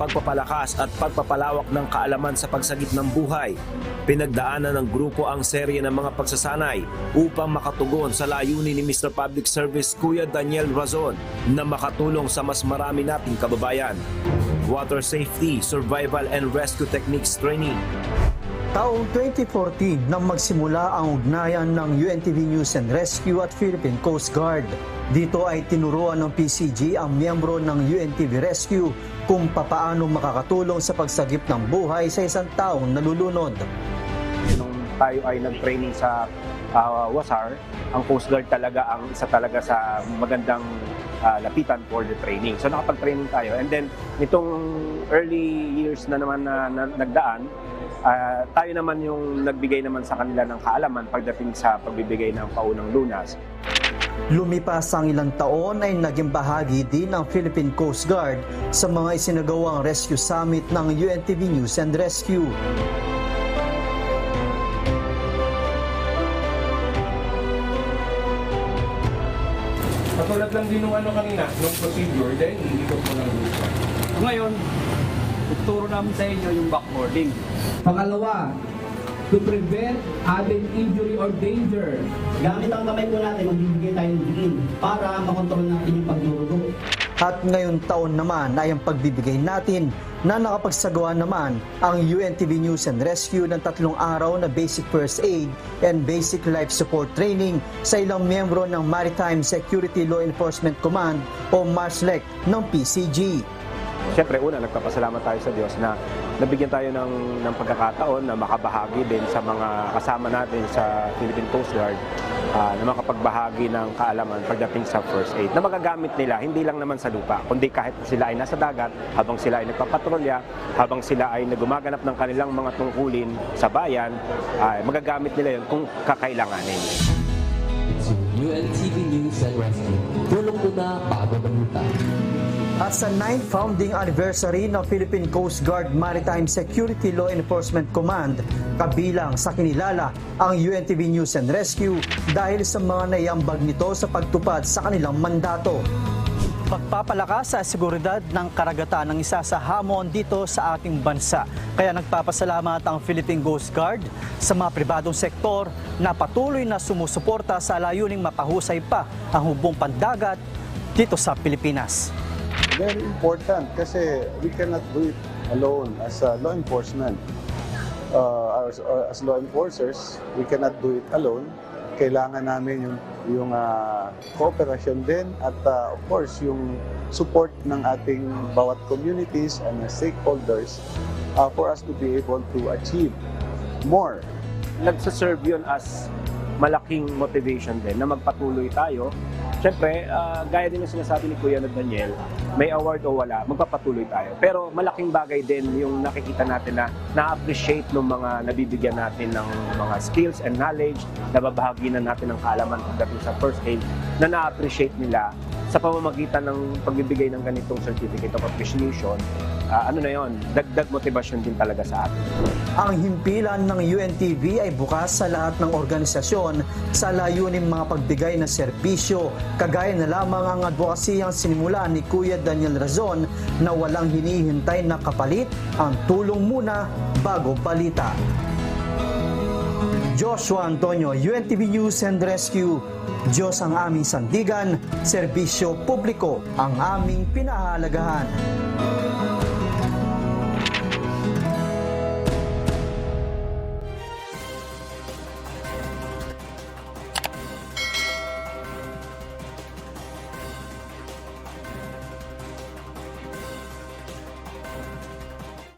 pagpapalakas at pagpapalawak ng kaalaman sa pagsagip ng buhay. Pinagdaanan ng grupo ang serye ng mga pagsasanay upang makatugon sa layunin ni Mr. Public Service Kuya Daniel Razon na makatulong sa mas marami nating kababayan. Water Safety, Survival and Rescue Techniques Training. Taong 2014 nang magsimula ang ugnayan ng UNTV News and Rescue at Philippine Coast Guard. Dito ay tinuruan ng PCG ang miyembro ng UNTV Rescue kung papaano makakatulong sa pagsagip ng buhay sa isang taong nalulunod. Nung tayo ay nag-training sa WASAR, ang Coast Guard talaga ang isa talaga sa magandang lapitan for the training. So nakapag-training tayo, and then nitong early years na naman na nagdaan, tayo naman yung nagbigay naman sa kanila ng kaalaman pagdating sa pagbibigay ng paunang lunas. Lumipas ang ilang taon ay naging bahagi din ng Philippine Coast Guard sa mga isinagawang rescue summit ng UNTV News and Rescue. Katulad lang din nung kanina, nung procedure, dahil hindi ko po lang gusto. Ngayon, tuturo namin sa inyo yung backboarding. Pangalawa, to prevent added injury or danger. Gamit ang kamay po natin, magbibigay tayo ng diin para makontrol natin yung pagdurugo. At ngayon taon naman ay ang pagbibigay natin na nakapagsagawa naman ang UNTV News and Rescue ng 3 araw na Basic First Aid and Basic Life Support Training sa ilang miyembro ng Maritime Security Law Enforcement Command o MARSLEC ng PCG. Siyempre, una, nagpapasalamat tayo sa Diyos na nabigyan tayo ng pagkakataon na makabahagi din sa mga kasama natin sa Philippine Coast Guard na makapagbahagi ng kaalaman pagdating sa first aid na magagamit nila, hindi lang naman sa lupa, kundi kahit sila ay nasa dagat, habang sila ay nagpapatrolya, habang sila ay nagumaganap ng kanilang mga tungkulin sa bayan, magagamit nila yun kung kakailanganin. UNTV News and Rescue. Tulong na bago balita. At sa 9th founding anniversary ng Philippine Coast Guard Maritime Security Law Enforcement Command, kabilang sa kinilala ang UNTV News and Rescue dahil sa mga naiambag nito sa pagtupad sa kanilang mandato. Pagpapalakas sa seguridad ng karagatan ng isa sa hamon dito sa ating bansa. Kaya nagpapasalamat ang Philippine Coast Guard sa mga pribadong sektor na patuloy na sumusuporta sa layuning mapahusay pa ang hubong pandagat dito sa Pilipinas. Very important kasi we cannot do it alone as law enforcement. As law enforcers, we cannot do it alone. Kailangan namin yung cooperation din at of course yung support ng ating bawat communities and stakeholders for us to be able to achieve more. Nagsaserve yun as malaking motivation din na magpatuloy tayo. Siyempre, gaya din yung sinasabi ni Kuya Daniel, may award o wala, magpapatuloy tayo. Pero malaking bagay din yung nakikita natin na na-appreciate ng mga nabibigyan natin ng mga skills and knowledge, nababahagi na natin ng kaalaman pagdating sa first aid, na na-appreciate nila sa pamamagitan ng pagbibigay ng ganitong certificate of appreciation. Dagdag motivasyon din talaga sa atin. Ang himpilan ng UNTV ay bukas sa lahat ng organisasyon sa layuning mga pagbigay ng serbisyo, kagaya na lamang ang advokasiyang sinimulan ni Kuya Daniel Razon na walang hinihintay na kapalit, ang tulong muna bago balita. Joshua Antonio, UNTV News and Rescue. Diyos ang aming sandigan, serbisyo publiko ang aming pinahahalagahan.